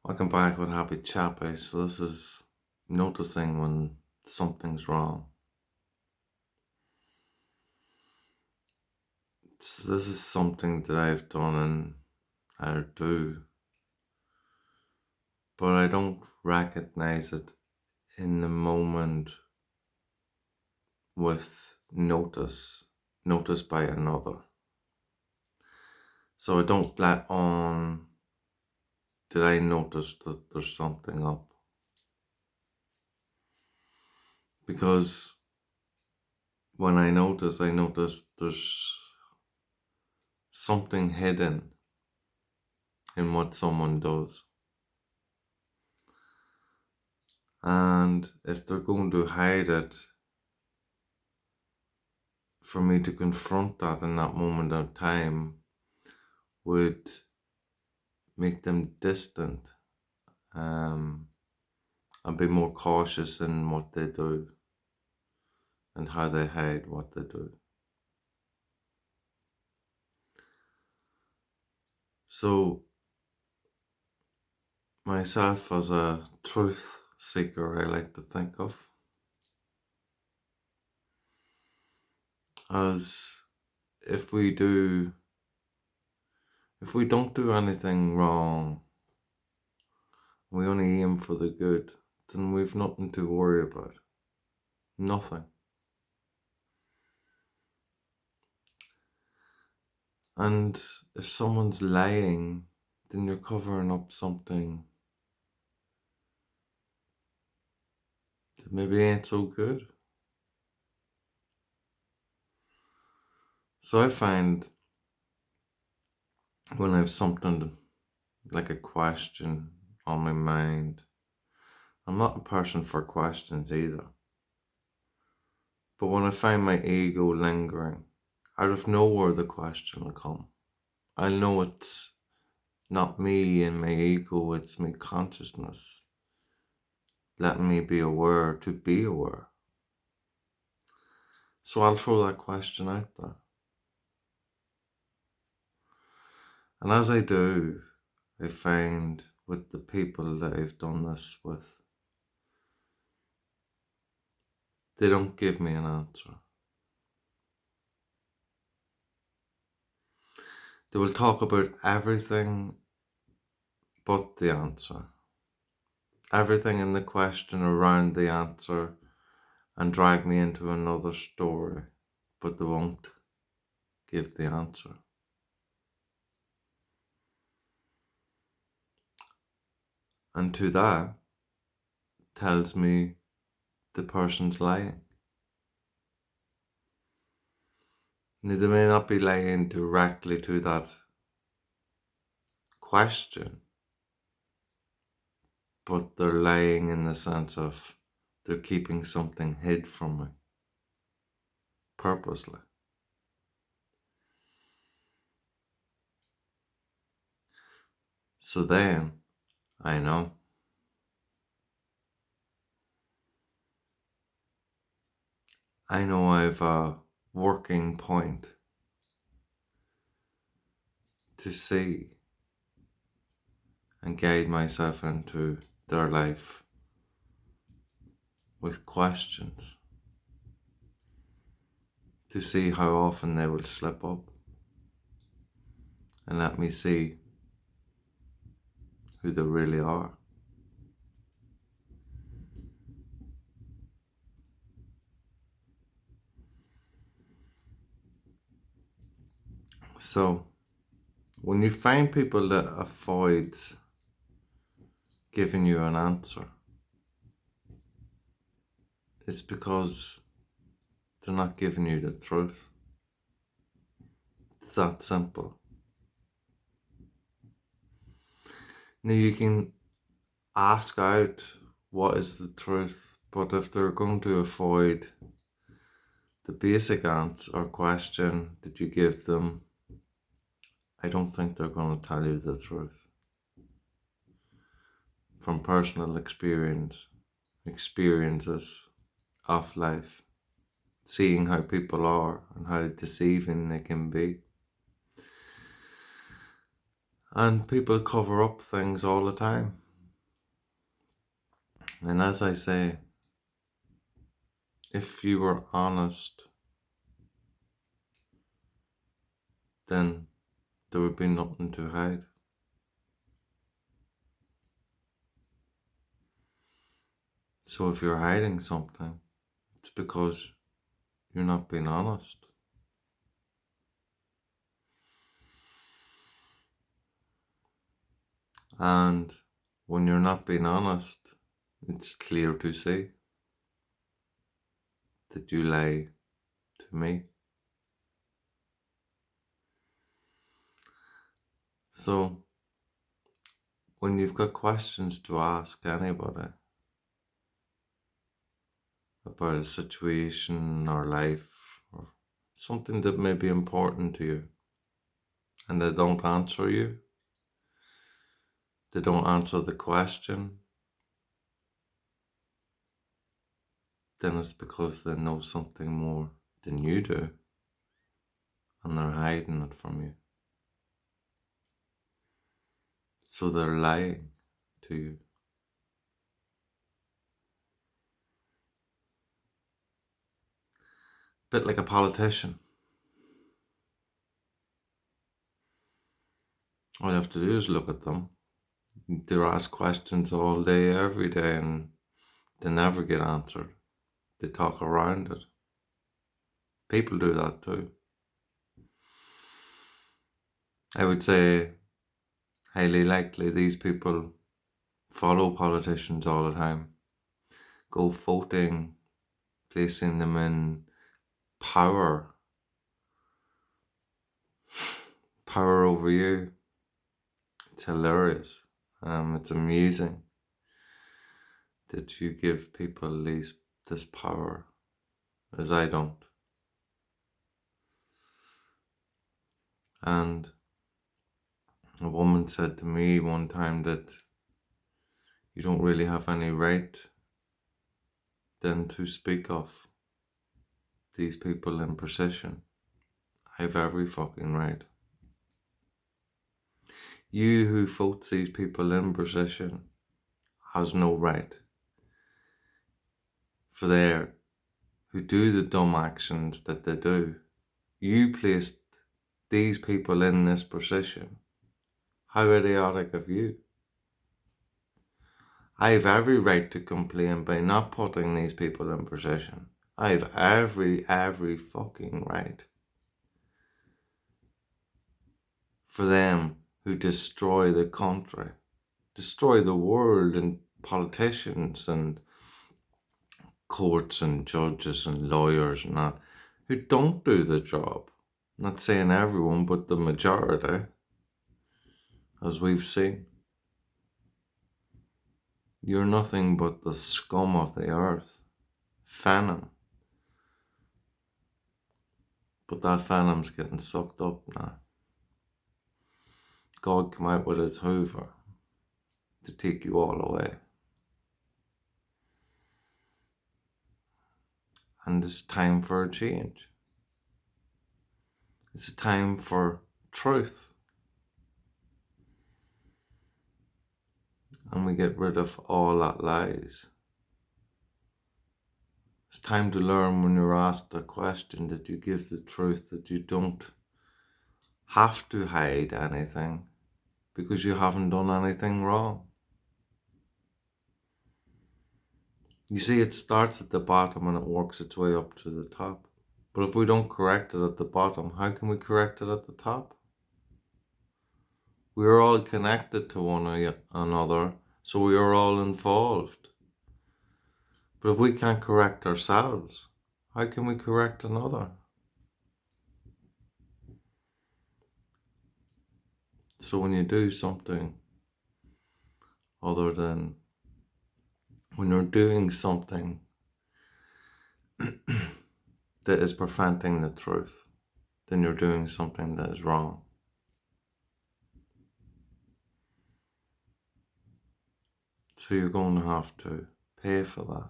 Welcome back with Happy Chappy. So this is noticing when something's wrong. So this is something that I've done and I do, but I don't recognize it in the moment with noticed by another. So I don't let on, did I notice that there's something up? Because when I notice there's something hidden in what someone does. And if they're going to hide it, for me to confront that in that moment of time would make them distant and be more cautious in what they do and how they hide what they do. So, myself as a truth seeker, I like to think of as if we don't do anything wrong, we only aim for the good, then we've nothing to worry about. Nothing. And if someone's lying, then you're covering up something that maybe ain't so good. So I find when I have something like a question on my mind, I'm not a person for questions either. But when I find my ego lingering, out of nowhere the question will come. I know it's not me and my ego, it's my consciousness letting me be aware to be aware. So I'll throw that question out there. And as I do, I find with the people that I've done this with, they don't give me an answer. They will talk about everything but the answer. Everything in the question around the answer and drag me into another story, but they won't give the answer. And to that tells me the person's lying. Now, they may not be lying directly to that question, but they're lying in the sense of they're keeping something hid from me purposely. So then I know. I know I've a working point to see and guide myself into their life with questions to see how often they will slip up and let me see who they really are. So when you find people that avoid giving you an answer, it's because they're not giving you the truth. It's that simple. Now you can ask out what is the truth, but if they're going to avoid the basic answer or question that you give them, I don't think they're going to tell you the truth. From personal experiences of life, seeing how people are and how deceiving they can be. And people cover up things all the time. And as I say, if you were honest, then there would be nothing to hide. So if you're hiding something, it's because you're not being honest. And when you're not being honest, it's clear to see that you lie to me. So when you've got questions to ask anybody about a situation or life or something that may be important to you, and they don't answer you, they don't answer the question, then it's because they know something more than you do, and they're hiding it from you. So they're lying to you. Bit like a politician. All you have to do is look at them. They're asked questions all day, every day, and they never get answered. They talk around it. People do that too. I would say highly likely these people follow politicians all the time, go voting, placing them in power over you. It's hilarious. It's amusing that you give people this power, as I don't. And a woman said to me one time that you don't really have any right then to speak of these people in position. I have every fucking right. You who votes these people in position has no right. For they who do the dumb actions that they do, you placed these people in this position. How idiotic of you. I have every right to complain by not putting these people in position. I have every fucking right. For them who destroy the country, destroy the world, and politicians and courts and judges and lawyers and that, who don't do the job. Not saying everyone, but the majority, as we've seen. You're nothing but the scum of the earth. Venom. But that venom's getting sucked up now. God come out with his hoover to take you all away. And it's time for a change. It's a time for truth. And we get rid of all that lies. It's time to learn when you're asked a question that you give the truth, that you don't have to hide anything because you haven't done anything wrong. You see, it starts at the bottom and it works its way up to the top. But if we don't correct it at the bottom, how can we correct it at the top? We are all connected to one another, so we are all involved. But if we can't correct ourselves, how can we correct another? So when you do something other than, when you're doing something that is preventing the truth, then you're doing something that is wrong. So you're going to have to pay for that.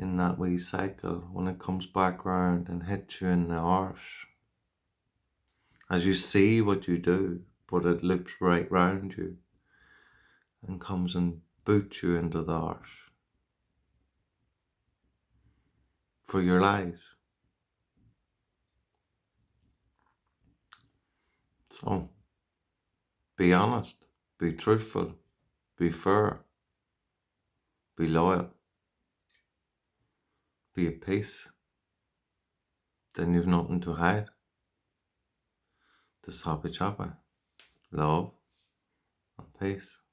In that wee cycle, when it comes back round and hits you in the arse. As you see what you do, but it loops right round you. and comes and boots you into the arse for your lies. So, be honest, be truthful, be fair, be loyal, be at peace. Then you've nothing to hide. This Happy Chopper. Love and peace.